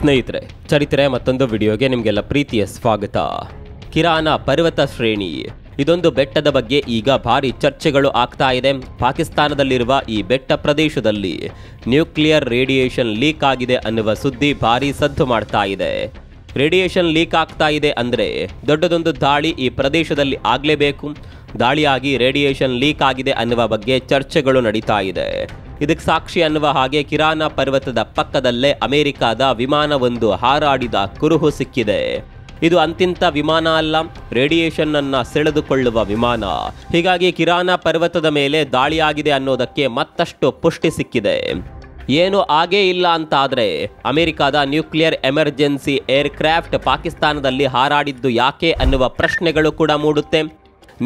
ಸ್ನೇಹಿತರೆ, ಚರಿತ್ರೆ ಮತ್ತೊಂದು ವಿಡಿಯೋಗೆ ನಿಮಗೆಲ್ಲ ಪ್ರೀತಿಯ ಸ್ವಾಗತ. ಕಿರಾನ ಪರ್ವತ ಶ್ರೇಣಿ ಇದೊಂದು ಬೆಟ್ಟದ ಬಗ್ಗೆ ಈಗ ಭಾರಿ ಚರ್ಚೆಗಳು ಆಗ್ತಾ ಇದೆ. ಪಾಕಿಸ್ತಾನದಲ್ಲಿರುವ ಈ ಬೆಟ್ಟ ಪ್ರದೇಶದಲ್ಲಿ ನ್ಯೂಕ್ಲಿಯರ್ ರೇಡಿಯೇಷನ್ ಲೀಕ್ ಆಗಿದೆ ಅನ್ನುವ ಸುದ್ದಿ ಭಾರಿ ಸದ್ದು ಮಾಡ್ತಾ ಇದೆ. ರೇಡಿಯೇಷನ್ ಲೀಕ್ ಆಗ್ತಾ ಇದೆ ಅಂದರೆ ದೊಡ್ಡದೊಂದು ದಾಳಿ ಈ ಪ್ರದೇಶದಲ್ಲಿ ಆಗಲೇಬೇಕು. ದಾಳಿಯಾಗಿ ರೇಡಿಯೇಷನ್ ಲೀಕ್ ಆಗಿದೆ ಅನ್ನುವ ಬಗ್ಗೆ ಚರ್ಚೆಗಳು ನಡೀತಾ ಇದೆ. ಇದಕ್ಕೆ ಸಾಕ್ಷಿ ಅನ್ನುವ ಹಾಗೆ ಕಿರಾನ ಪರ್ವತದ ಪಕ್ಕದಲ್ಲೇ ಅಮೆರಿಕಾದ ವಿಮಾನವೊಂದು ಹಾರಾಡಿದ ಕುರುಹು ಸಿಕ್ಕಿದೆ. ಇದು ಅಂತಿಂತ ವಿಮಾನ ಅಲ್ಲ, ರೇಡಿಯೇಷನ್ ಅನ್ನ ಸೆಳೆದುಕೊಳ್ಳುವ ವಿಮಾನ. ಹೀಗಾಗಿ ಕಿರಾನ ಪರ್ವತದ ಮೇಲೆ ದಾಳಿಯಾಗಿದೆ ಅನ್ನೋದಕ್ಕೆ ಮತ್ತಷ್ಟು ಪುಷ್ಟಿ ಸಿಕ್ಕಿದೆ. ಏನು ಆಗೇ ಇಲ್ಲ ಅಂತಾದರೆ ಅಮೆರಿಕಾದ ನ್ಯೂಕ್ಲಿಯರ್ ಎಮರ್ಜೆನ್ಸಿ ಏರ್ಕ್ರಾಫ್ಟ್ ಪಾಕಿಸ್ತಾನದಲ್ಲಿ ಹಾರಾಡಿದ್ದು ಯಾಕೆ ಅನ್ನುವ ಪ್ರಶ್ನೆಗಳು ಕೂಡ ಮೂಡುತ್ತೆ.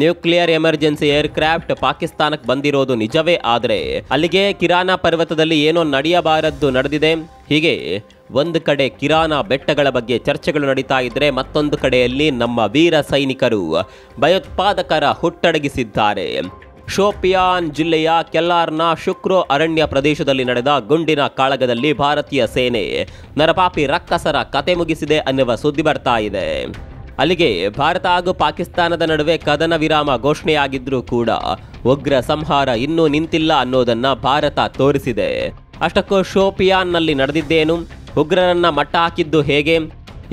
ನ್ಯೂಕ್ಲಿಯರ್ ಎಮರ್ಜೆನ್ಸಿ ಏರ್ಕ್ರಾಫ್ಟ್ ಪಾಕಿಸ್ತಾನಕ್ಕೆ ಬಂದಿರೋದು ನಿಜವೇ ಆದರೆ ಅಲ್ಲಿಗೆ ಕಿರಾನ ಪರ್ವತದಲ್ಲಿ ಏನೋ ನಡೆಯಬಾರದ್ದು ನಡೆದಿದೆ. ಹೀಗೆ ಒಂದು ಕಡೆ ಕಿರಾನ ಬೆಟ್ಟಗಳ ಬಗ್ಗೆ ಚರ್ಚೆಗಳು ನಡೀತಾ ಇದ್ರೆ, ಮತ್ತೊಂದು ಕಡೆಯಲ್ಲಿ ನಮ್ಮ ವೀರ ಸೈನಿಕರು ಭಯೋತ್ಪಾದಕರ ಹುಟ್ಟಡಗಿಸಿದ್ದಾರೆ. ಶೋಪಿಯಾನ್ ಜಿಲ್ಲೆಯ ಕೆಲ್ಲಾರ್ನ ಶುಕ್ರೋ ಅರಣ್ಯ ಪ್ರದೇಶದಲ್ಲಿ ನಡೆದ ಗುಂಡಿನ ಕಾಳಗದಲ್ಲಿ ಭಾರತೀಯ ಸೇನೆ ನರಪಾಪಿ ರಕ್ಕಸರ ಕತೆ ಮುಗಿಸಿದೆ ಅನ್ನುವ ಸುದ್ದಿ ಬರ್ತಾ ಇದೆ. ಅಲ್ಲಿಗೆ ಭಾರತ ಹಾಗೂ ಪಾಕಿಸ್ತಾನದ ನಡುವೆ ಕದನ ವಿರಾಮ ಘೋಷಣೆಯಾಗಿದ್ರೂ ಕೂಡ ಉಗ್ರ ಸಂಹಾರ ಇನ್ನೂ ನಿಂತಿಲ್ಲ ಅನ್ನೋದನ್ನ ಭಾರತ ತೋರಿಸಿದೆ. ಅಷ್ಟಕ್ಕೂ ಶೋಪಿಯಾನ್ನಲ್ಲಿ ನಡೆದಿದ್ದೇನು, ಉಗ್ರರನ್ನ ಮಟ್ಟ ಹಾಕಿದ್ದು ಹೇಗೆ,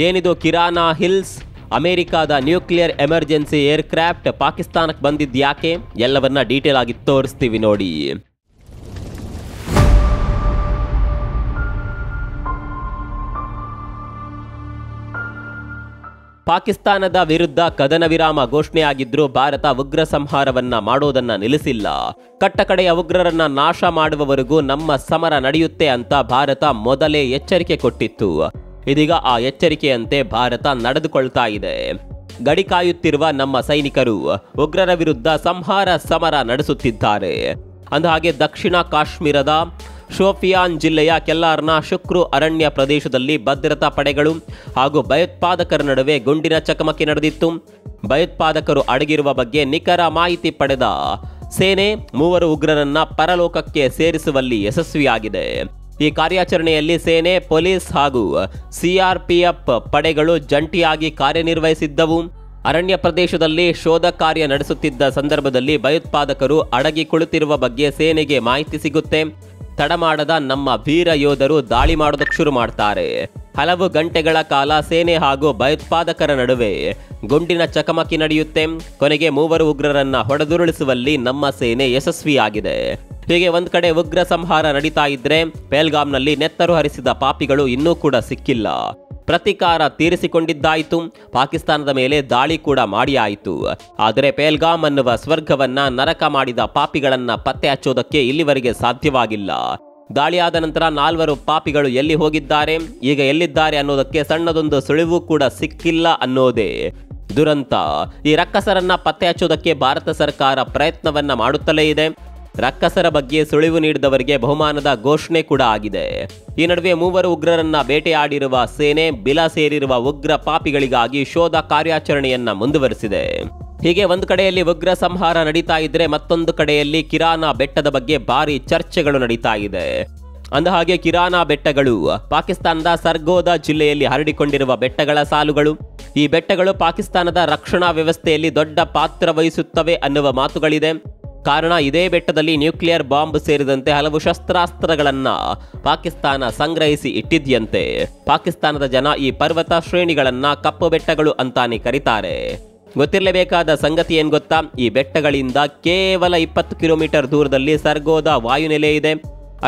ಏನಿದು ಕಿರಾನ ಹಿಲ್ಸ್, ಅಮೆರಿಕಾದ ನ್ಯೂಕ್ಲಿಯರ್ ಎಮರ್ಜೆನ್ಸಿ ಏರ್ಕ್ರಾಫ್ಟ್ ಪಾಕಿಸ್ತಾನಕ್ಕೆ ಬಂದಿದ್ಯಾಕೆ, ಎಲ್ಲವನ್ನ ಡೀಟೇಲ್ ಆಗಿ ತೋರಿಸ್ತೀವಿ ನೋಡಿ. ಪಾಕಿಸ್ತಾನದ ವಿರುದ್ಧ ಕದನ ವಿರಾಮ ಘೋಷಣೆಯಾಗಿದ್ರೂ ಭಾರತ ಉಗ್ರ ಸಂಹಾರವನ್ನ ಮಾಡೋದನ್ನ ನಿಲ್ಲಿಸಿಲ್ಲ. ಕಟ್ಟಕಡೆಯ ಉಗ್ರರನ್ನ ನಾಶ ಮಾಡುವವರೆಗೂ ನಮ್ಮ ಸಮರ ನಡೆಯುತ್ತೆ ಅಂತ ಭಾರತ ಮೊದಲೇ ಎಚ್ಚರಿಕೆ ಕೊಟ್ಟಿತ್ತು. ಇದೀಗ ಆ ಎಚ್ಚರಿಕೆಯಂತೆ ಭಾರತ ನಡೆದುಕೊಳ್ತಾ ಇದೆ. ಗಡಿ ಕಾಯುತ್ತಿರುವ ನಮ್ಮ ಸೈನಿಕರು ಉಗ್ರರ ವಿರುದ್ಧ ಸಂಹಾರ ಸಮರ ನಡೆಸುತ್ತಿದ್ದಾರೆ. ಅಂದಹಾಗೆ ದಕ್ಷಿಣ ಕಾಶ್ಮೀರದ ಶೋಪಿಯಾನ್ ಜಿಲ್ಲೆಯ ಕೆಲ್ಲಾರ್ನ ಶುಕ್ರು ಅರಣ್ಯ ಪ್ರದೇಶದಲ್ಲಿ ಭದ್ರತಾ ಪಡೆಗಳು ಹಾಗೂ ಭಯೋತ್ಪಾದಕರ ನಡುವೆ ಗುಂಡಿನ ಚಕಮಕಿ ನಡೆದಿತ್ತು. ಭಯೋತ್ಪಾದಕರು ಅಡಗಿರುವ ಬಗ್ಗೆ ನಿಖರ ಮಾಹಿತಿ ಪಡೆದ ಸೇನೆ 3 ಉಗ್ರರನ್ನ ಪರಲೋಕಕ್ಕೆ ಸೇರಿಸುವಲ್ಲಿ ಯಶಸ್ವಿಯಾಗಿದೆ. ಈ ಕಾರ್ಯಾಚರಣೆಯಲ್ಲಿ ಸೇನೆ, ಪೊಲೀಸ್ ಹಾಗೂ ಸಿಆರ್ಪಿಎಫ್ ಪಡೆಗಳು ಜಂಟಿಯಾಗಿ ಕಾರ್ಯನಿರ್ವಹಿಸಿದ್ದವು. ಅರಣ್ಯ ಪ್ರದೇಶದಲ್ಲಿ ಶೋಧ ಕಾರ್ಯ ನಡೆಸುತ್ತಿದ್ದ ಸಂದರ್ಭದಲ್ಲಿ ಭಯೋತ್ಪಾದಕರು ಅಡಗಿ ಕುಳಿತಿರುವ ಬಗ್ಗೆ ಸೇನೆಗೆ ಮಾಹಿತಿ ಸಿಗುತ್ತೆ. ತಡ ಮಾಡದ ನಮ್ಮ ವೀರ ಯೋಧರು ದಾಳಿ ಮಾಡೋದಕ್ಕೆ ಶುರು ಮಾಡ್ತಾರೆ. ಹಲವು ಗಂಟೆಗಳ ಕಾಲ ಸೇನೆ ಹಾಗೂ ಭಯೋತ್ಪಾದಕರ ನಡುವೆ ಗುಂಡಿನ ಚಕಮಕಿ ನಡೆಯುತ್ತೆ. ಕೊನೆಗೆ 3 ಉಗ್ರರನ್ನ ಹೊಡೆದುರುಳಿಸುವಲ್ಲಿ ನಮ್ಮ ಸೇನೆ ಯಶಸ್ವಿಯಾಗಿದೆ. ಹೀಗೆ ಒಂದ್ ಕಡೆ ಉಗ್ರ ಸಂಹಾರ ನಡೀತಾ ಇದ್ರೆ, ಪಹಲ್ಗಾಮ್ನಲ್ಲಿ ನೆತ್ತರು ಹರಿಸಿದ ಪಾಪಿಗಳು ಇನ್ನೂ ಕೂಡ ಸಿಕ್ಕಿಲ್ಲ. ಪ್ರತೀಕಾರ ತೀರಿಸಿಕೊಂಡಿದ್ದಾಯಿತು. ಪಾಕಿಸ್ತಾನದ ಮೇಲೆ ದಾಳಿ ಕೂಡ ಮಾಡಿ ಆಯಿತು. ಆದರೆ ಪಹಲ್ಗಾಮ್ ಅನ್ನುವ ಸ್ವರ್ಗವನ್ನ ನರಕ ಮಾಡಿದ ಪಾಪಿಗಳನ್ನ ಪತ್ತೆ ಹಚ್ಚೋದಕ್ಕೆ ಇಲ್ಲಿವರೆಗೆ ಸಾಧ್ಯವಾಗಿಲ್ಲ. ದಾಳಿಯಾದ ನಂತರ 4 ಪಾಪಿಗಳು ಎಲ್ಲಿ ಹೋಗಿದ್ದಾರೆ, ಈಗ ಎಲ್ಲಿದ್ದಾರೆ ಅನ್ನೋದಕ್ಕೆ ಸಣ್ಣದೊಂದು ಸುಳಿವು ಕೂಡ ಸಿಕ್ಕಿಲ್ಲ ಅನ್ನೋದೇ ದುರಂತ. ಈ ರಕ್ಕಸರನ್ನ ಪತ್ತೆ ಹಚ್ಚೋದಕ್ಕೆ ಭಾರತ ಸರ್ಕಾರ ಪ್ರಯತ್ನವನ್ನ ಮಾಡುತ್ತಲೇ ಇದೆ. ರಕ್ಕಸರ ಬಗ್ಗೆ ಸುಳಿವು ನೀಡಿದವರಿಗೆ ಬಹುಮಾನದ ಘೋಷಣೆ ಕೂಡ ಆಗಿದೆ. ಈ ನಡುವೆ 3 ಉಗ್ರರನ್ನ ಬೇಟೆಯಾಡಿರುವ ಸೇನೆ ಬಿಲ ಸೇರಿರುವ ಉಗ್ರ ಪಾಪಿಗಳಿಗಾಗಿ ಶೋಧ ಕಾರ್ಯಾಚರಣೆಯನ್ನ ಮುಂದುವರೆಸಿದೆ. ಹೀಗೆ ಒಂದು ಕಡೆಯಲ್ಲಿ ಉಗ್ರ ಸಂಹಾರ ನಡೀತಾ ಇದ್ರೆ, ಮತ್ತೊಂದು ಕಡೆಯಲ್ಲಿ ಕಿರಾನ ಬೆಟ್ಟದ ಬಗ್ಗೆ ಭಾರಿ ಚರ್ಚೆಗಳು ನಡೀತಾ ಇದೆ. ಅಂದಹಾಗೆ ಕಿರಾನ ಬೆಟ್ಟಗಳು ಪಾಕಿಸ್ತಾನದ ಸರ್ಗೋದಾ ಜಿಲ್ಲೆಯಲ್ಲಿ ಹರಡಿಕೊಂಡಿರುವ ಬೆಟ್ಟಗಳ ಸಾಲುಗಳು. ಈ ಬೆಟ್ಟಗಳು ಪಾಕಿಸ್ತಾನದ ರಕ್ಷಣಾ ವ್ಯವಸ್ಥೆಯಲ್ಲಿ ದೊಡ್ಡ ಪಾತ್ರ ವಹಿಸುತ್ತವೆ ಅನ್ನುವ ಮಾತುಗಳಿದೆ. ಕಾರಣ, ಇದೇ ಬೆಟ್ಟದಲ್ಲಿ ನ್ಯೂಕ್ಲಿಯರ್ ಬಾಂಬ್ ಸೇರಿದಂತೆ ಹಲವು ಶಸ್ತ್ರಾಸ್ತ್ರಗಳನ್ನ ಪಾಕಿಸ್ತಾನ ಸಂಗ್ರಹಿಸಿ ಇಟ್ಟಿದ್ಯಂತೆ. ಪಾಕಿಸ್ತಾನದ ಜನ ಈ ಪರ್ವತ ಶ್ರೇಣಿಗಳನ್ನ ಕಪ್ಪು ಬೆಟ್ಟಗಳು ಅಂತಾನೆ ಕರೀತಾರೆ. ಗೊತ್ತಿರಲೇಬೇಕಾದ ಸಂಗತಿ ಏನ್ ಗೊತ್ತಾ, ಈ ಬೆಟ್ಟಗಳಿಂದ ಕೇವಲ 20 ಕಿಲೋಮೀಟರ್ ದೂರದಲ್ಲಿ ಸರ್ಗೋದಾ ವಾಯುನೆಲೆ ಇದೆ.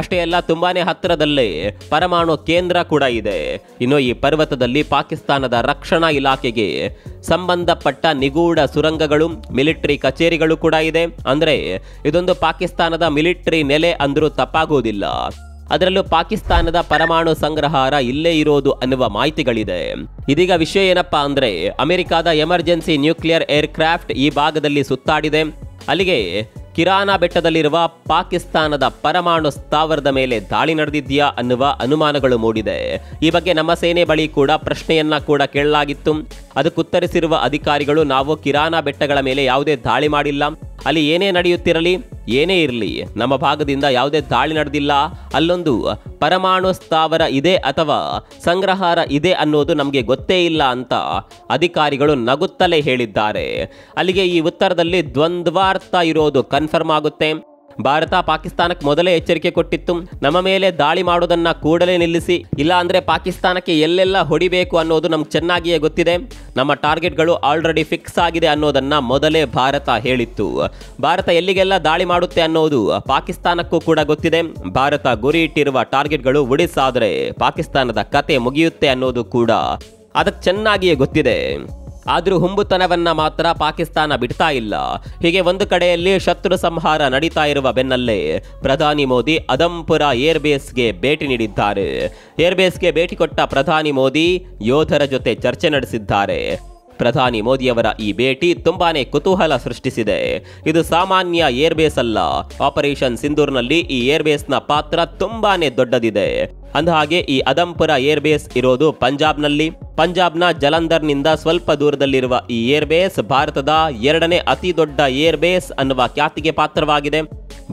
ಅಷ್ಟೇ ಅಲ್ಲ, ತುಂಬಾನೇ ಹತ್ತಿರದಲ್ಲೇ ಪರಮಾಣು ಕೇಂದ್ರ ಕೂಡ ಇದೆ. ಇನ್ನು ಈ ಪರ್ವತದಲ್ಲಿ ಪಾಕಿಸ್ತಾನದ ರಕ್ಷಣಾ ಇಲಾಖೆಗೆ ಸಂಬಂಧಪಟ್ಟ ನಿಗೂಢ ಸುರಂಗಗಳು, ಮಿಲಿಟರಿ ಕಚೇರಿಗಳು ಕೂಡ ಇದೆ. ಅಂದ್ರೆ ಇದೊಂದು ಪಾಕಿಸ್ತಾನದ ಮಿಲಿಟರಿ ನೆಲೆ ಅಂದ್ರೂ ತಪ್ಪಾಗುವುದಿಲ್ಲ. ಅದರಲ್ಲೂ ಪಾಕಿಸ್ತಾನದ ಪರಮಾಣು ಸಂಗ್ರಹಾರ ಇಲ್ಲೇ ಇರೋದು ಅನ್ನುವ ಮಾಹಿತಿಗಳಿದೆ. ಇದೀಗ ವಿಷಯ ಏನಪ್ಪಾ ಅಂದ್ರೆ, ಅಮೆರಿಕಾದ ಎಮರ್ಜೆನ್ಸಿ ನ್ಯೂಕ್ಲಿಯರ್ ಏರ್ಕ್ರಾಫ್ಟ್ ಈ ಭಾಗದಲ್ಲಿ ಸುತ್ತಾಡಿದೆ. ಅಲ್ಲಿಗೆ ಕಿರಾನ ಬೆಟ್ಟದಲ್ಲಿರುವ ಪಾಕಿಸ್ತಾನದ ಪರಮಾಣು ಸ್ಥಾವರದ ಮೇಲೆ ದಾಳಿ ನಡೆದಿದ್ಯಾ ಅನ್ನುವ ಅನುಮಾನಗಳು ಮೂಡಿದೆ. ಈ ಬಗ್ಗೆ ನಮ್ಮ ಸೇನೆ ಬಳಿ ಕೂಡ ಪ್ರಶ್ನೆಯನ್ನ ಕೂಡ ಕೇಳಲಾಗಿತ್ತು. ಅದಕ್ಕೆ ಉತ್ತರಿಸಿರುವ ಅಧಿಕಾರಿಗಳು, ನಾವು ಕಿರಾನ ಬೆಟ್ಟಗಳ ಮೇಲೆ ಯಾವುದೇ ದಾಳಿ ಮಾಡಿಲ್ಲ, ಅಲ್ಲಿ ಏನೇ ನಡೆಯುತ್ತಿರಲಿ, ಏನೇ ಇರಲಿ, ನಮ್ಮ ಭಾಗದಿಂದ ಯಾವುದೇ ದಾಳಿ ನಡೆದಿಲ್ಲ, ಅಲ್ಲೊಂದು ಪರಮಾಣು ಸ್ಥಾವರ ಇದೆ ಅಥವಾ ಸಂಗ್ರಹಾರ ಇದೆ ಅನ್ನೋದು ನಮಗೆ ಗೊತ್ತೇ ಇಲ್ಲ ಅಂತ ಅಧಿಕಾರಿಗಳು ನಗುತ್ತಲೇ ಹೇಳಿದ್ದಾರೆ. ಅಲ್ಲಿಗೆ ಈ ಉತ್ತರದಲ್ಲಿ ದ್ವಂದ್ವಾರ್ಥ ಇರೋದು ಕನ್ಫರ್ಮ್ ಆಗುತ್ತೆ. ಭಾರತ ಪಾಕಿಸ್ತಾನಕ್ಕೆ ಮೊದಲೇ ಎಚ್ಚರಿಕೆ ಕೊಟ್ಟಿತ್ತು, ನಮ್ಮ ಮೇಲೆ ದಾಳಿ ಮಾಡೋದನ್ನ ಕೂಡಲೇ ನಿಲ್ಲಿಸಿ, ಇಲ್ಲ ಅಂದ್ರೆ ಪಾಕಿಸ್ತಾನಕ್ಕೆ ಎಲ್ಲೆಲ್ಲ ಹೊಡಿಬೇಕು ಅನ್ನೋದು ನಮ್ಗೆ ಚೆನ್ನಾಗಿಯೇ ಗೊತ್ತಿದೆ, ನಮ್ಮ ಟಾರ್ಗೆಟ್ಗಳು ಆಲ್ರೆಡಿ ಫಿಕ್ಸ್ ಆಗಿದೆ ಅನ್ನೋದನ್ನ ಮೊದಲೇ ಭಾರತ ಹೇಳಿತ್ತು. ಭಾರತ ಎಲ್ಲಿಗೆಲ್ಲ ದಾಳಿ ಮಾಡುತ್ತೆ ಅನ್ನೋದು ಪಾಕಿಸ್ತಾನಕ್ಕೂ ಕೂಡ ಗೊತ್ತಿದೆ. ಭಾರತ ಗುರಿ ಇಟ್ಟಿರುವ ಟಾರ್ಗೆಟ್ಗಳು ಉಡಿಸಾದ್ರೆ ಪಾಕಿಸ್ತಾನದ ಕತೆ ಮುಗಿಯುತ್ತೆ ಅನ್ನೋದು ಕೂಡ ಅದಕ್ಕೆ ಚೆನ್ನಾಗಿಯೇ ಗೊತ್ತಿದೆ. ಆದರೂ ಹುಂಬುತನವನ್ನ ಮಾತ್ರ ಪಾಕಿಸ್ತಾನ ಬಿಡ್ತಾ ಇಲ್ಲ. ಹೀಗೆ ಒಂದು ಕಡೆಯಲ್ಲಿ ಶತ್ರು ಸಂಹಾರ ನಡೀತಾ ಇರುವ ಬೆನ್ನಲ್ಲೇ ಪ್ರಧಾನಿ ಮೋದಿ ಅದಂಪುರ ಏರ್ಬೇಸ್ಗೆ ಭೇಟಿ ನೀಡಿದ್ದಾರೆ. ಏರ್ಬೇಸ್ಗೆ ಭೇಟಿ ಕೊಟ್ಟ ಪ್ರಧಾನಿ ಮೋದಿ ಯೋಧರ ಜೊತೆ ಚರ್ಚೆ ನಡೆಸಿದ್ದಾರೆ. ಪ್ರಧಾನಿ ಮೋದಿಯವರ ಈ ಭೇಟಿ ತುಂಬಾನೇ ಕುತೂಹಲ ಸೃಷ್ಟಿಸಿದೆ. ಇದು ಸಾಮಾನ್ಯ ಏರ್ಬೇಸ್ ಅಲ್ಲ. ಆಪರೇಷನ್ ಸಿಂಧೂರ್ನಲ್ಲಿ ಈ ಏರ್ಬೇಸ್ನ ಪಾತ್ರ ತುಂಬಾನೇ ದೊಡ್ಡದಿದೆ. ಅಂದಹಾಗೆ ಈ ಅದಂಪುರ ಏರ್ಬೇಸ್ ಇರೋದು ಪಂಜಾಬ್ನ ಜಲಂಧರ್ನಿಂದ ಸ್ವಲ್ಪ ದೂರದಲ್ಲಿರುವ ಈ ಏರ್ಬೇಸ್ ಭಾರತದ 2ನೇ ಅತಿ ದೊಡ್ಡ ಏರ್ಬೇಸ್ ಅನ್ನುವ ಖ್ಯಾತಿಗೆ ಪಾತ್ರವಾಗಿದೆ.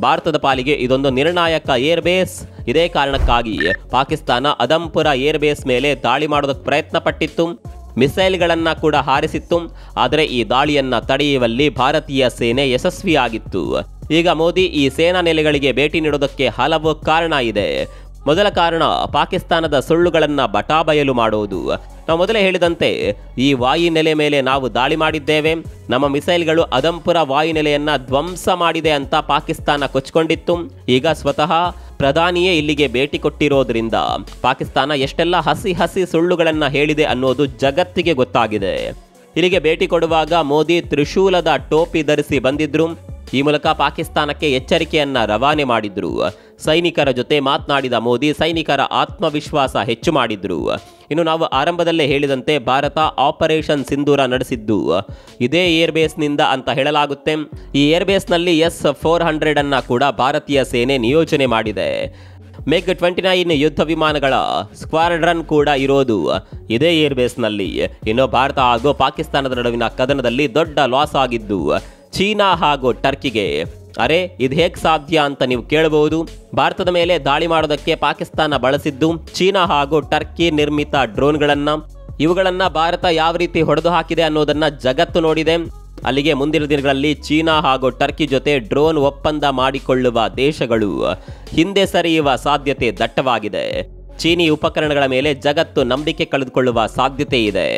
ಭಾರತದ ಪಾಲಿಗೆ ಇದೊಂದು ನಿರ್ಣಾಯಕ ಏರ್ಬೇಸ್. ಇದೇ ಕಾರಣಕ್ಕಾಗಿ ಪಾಕಿಸ್ತಾನ ಅದಂಪುರ ಏರ್ಬೇಸ್ ಮೇಲೆ ದಾಳಿ ಮಾಡೋದಕ್ಕೆ ಪ್ರಯತ್ನ ಪಟ್ಟಿತ್ತು, ಮಿಸೈಲ್ಗಳನ್ನ ಕೂಡ ಹಾರಿಸಿತ್ತು. ಆದರೆ ಈ ದಾಳಿಯನ್ನ ತಡೆಯುವಲ್ಲಿ ಭಾರತೀಯ ಸೇನೆ ಯಶಸ್ವಿಯಾಗಿತ್ತು. ಈಗ ಮೋದಿ ಈ ಸೇನಾ ನೆಲೆಗಳಿಗೆ ಭೇಟಿ ನೀಡೋದಕ್ಕೆ ಹಲವು ಕಾರಣ ಇದೆ. ಮೊದಲ ಕಾರಣ ಪಾಕಿಸ್ತಾನದ ಸುಳ್ಳುಗಳನ್ನ ಬಟಾಬಯಲು ಮಾಡೋದು. ನಾವು ಮೊದಲೇ ಹೇಳಿದಂತೆ ಈ ವಾಯುನೆಲೆ ಮೇಲೆ ನಾವು ದಾಳಿ ಮಾಡಿದ್ದೇವೆ, ನಮ್ಮ ಮಿಸೈಲ್ಗಳು ಅದಂಪುರ ವಾಯುನೆಲೆಯನ್ನ ಧ್ವಂಸ ಮಾಡಿದೆ ಅಂತ ಪಾಕಿಸ್ತಾನ ಕೊಚ್ಕೊಂಡಿತ್ತು. ಈಗ ಸ್ವತಃ ಪ್ರಧಾನಿಯೇ ಇಲ್ಲಿಗೆ ಭೇಟಿ ಕೊಟ್ಟಿರೋದ್ರಿಂದ ಪಾಕಿಸ್ತಾನ ಎಷ್ಟೆಲ್ಲ ಹಸಿ ಸುಳ್ಳುಗಳನ್ನ ಹೇಳಿದೆ ಅನ್ನೋದು ಜಗತ್ತಿಗೆ ಗೊತ್ತಾಗಿದೆ. ಇಲ್ಲಿಗೆ ಭೇಟಿ ಕೊಡುವಾಗ ಮೋದಿ ತ್ರಿಶೂಲದ ಟೋಪಿ ಧರಿಸಿ ಬಂದಿದ್ರು. ಈ ಮೂಲಕ ಪಾಕಿಸ್ತಾನಕ್ಕೆ ಎಚ್ಚರಿಕೆಯನ್ನ ರವಾನೆ ಮಾಡಿದ್ರು. ಸೈನಿಕರ ಜೊತೆ ಮಾತನಾಡಿದ ಮೋದಿ ಸೈನಿಕರ ಆತ್ಮವಿಶ್ವಾಸ ಹೆಚ್ಚು ಮಾಡಿದ್ರು. ಇನ್ನು ನಾವು ಆರಂಭದಲ್ಲೇ ಹೇಳಿದಂತೆ ಭಾರತ ಆಪರೇಷನ್ ಸಿಂಧೂರ ನಡೆಸಿದ್ದು ಇದೇ ಏರ್ಬೇಸ್ನಿಂದ ಅಂತ ಹೇಳಲಾಗುತ್ತೆ. ಈ ಏರ್ಬೇಸ್ನಲ್ಲಿ S-400 ಅನ್ನ ಕೂಡ ಭಾರತೀಯ ಸೇನೆ ನಿಯೋಜನೆ ಮಾಡಿದೆ. MiG-29 ಯುದ್ಧ ವಿಮಾನಗಳ ಸ್ಕ್ವಾಡ್ರನ್ ಕೂಡ ಇರೋದು ಇದೇ ಏರ್ಬೇಸ್ನಲ್ಲಿ. ಇನ್ನು ಭಾರತ ಹಾಗೂ ಪಾಕಿಸ್ತಾನದ ನಡುವಿನ ಕದನದಲ್ಲಿ ದೊಡ್ಡ ಲಾಸ್ ಆಗಿದ್ದು ಚೀನಾ ಹಾಗೂ ಟರ್ಕಿಗೆ. ಅರೆ, ಇದು ಹೇಗೆ ಸಾಧ್ಯ ಅಂತ ನೀವು ಕೇಳಬಹುದು. ಭಾರತದ ಮೇಲೆ ದಾಳಿ ಮಾಡೋದಕ್ಕೆ ಪಾಕಿಸ್ತಾನ ಬಳಸಿದ್ದು ಚೀನಾ ಹಾಗೂ ಟರ್ಕಿ ನಿರ್ಮಿತ ಡ್ರೋನ್ಗಳನ್ನ. ಇವುಗಳನ್ನ ಭಾರತ ಯಾವ ರೀತಿ ಹೊಡೆದು ಹಾಕಿದೆ ಅನ್ನೋದನ್ನ ಜಗತ್ತು ನೋಡಿದೆ. ಅಲ್ಲಿಗೆ ಮುಂದಿನ ದಿನಗಳಲ್ಲಿ ಚೀನಾ ಹಾಗೂ ಟರ್ಕಿ ಜೊತೆ ಡ್ರೋನ್ ಒಪ್ಪಂದ ಮಾಡಿಕೊಳ್ಳುವ ದೇಶಗಳು ಹಿಂದೆ ಸರಿಯುವ ಸಾಧ್ಯತೆ ದಟ್ಟವಾಗಿದೆ. ಚೀನಿ ಉಪಕರಣಗಳ ಮೇಲೆ ಜಗತ್ತು ನಂಬಿಕೆ ಕಳೆದುಕೊಳ್ಳುವ ಸಾಧ್ಯತೆ ಇದೆ.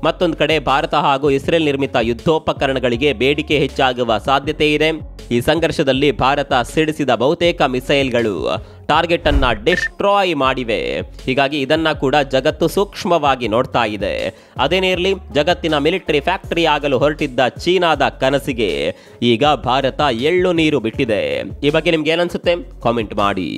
ಮತ್ತೊಂದು ಕಡೆ ಭಾರತ ಹಾಗೂ ಇಸ್ರೇಲ್ ನಿರ್ಮಿತ ಯುದ್ಧೋಪಕರಣಗಳಿಗೆ ಬೇಡಿಕೆ ಹೆಚ್ಚಾಗುವ ಸಾಧ್ಯತೆ ಇದೆ. ಈ ಸಂಘರ್ಷದಲ್ಲಿ ಭಾರತ ಸಿಡಿಸಿದ ಬಹುತೇಕ ಮಿಸೈಲ್ಗಳು ಟಾರ್ಗೆಟ್ ಅನ್ನ ಡಿಸ್ಟ್ರಾಯ್ ಮಾಡಿವೆ. ಹೀಗಾಗಿ ಇದನ್ನ ಕೂಡ ಜಗತ್ತು ಸೂಕ್ಷ್ಮವಾಗಿ ನೋಡ್ತಾ ಇದೆ. ಅದೇನೇ ಇರಲಿ, ಜಗತ್ತಿನ ಮಿಲಿಟರಿ ಫ್ಯಾಕ್ಟರಿ ಆಗಲು ಹೊರಟಿದ್ದ ಚೀನಾದ ಕನಸಿಗೆ ಈಗ ಭಾರತ ಎಳ್ಳು ನೀರು ಬಿಟ್ಟಿದೆ. ಈ ಬಗ್ಗೆ ನಿಮ್ಗೆ ಏನನ್ಸುತ್ತೆ ಕಾಮೆಂಟ್ ಮಾಡಿ.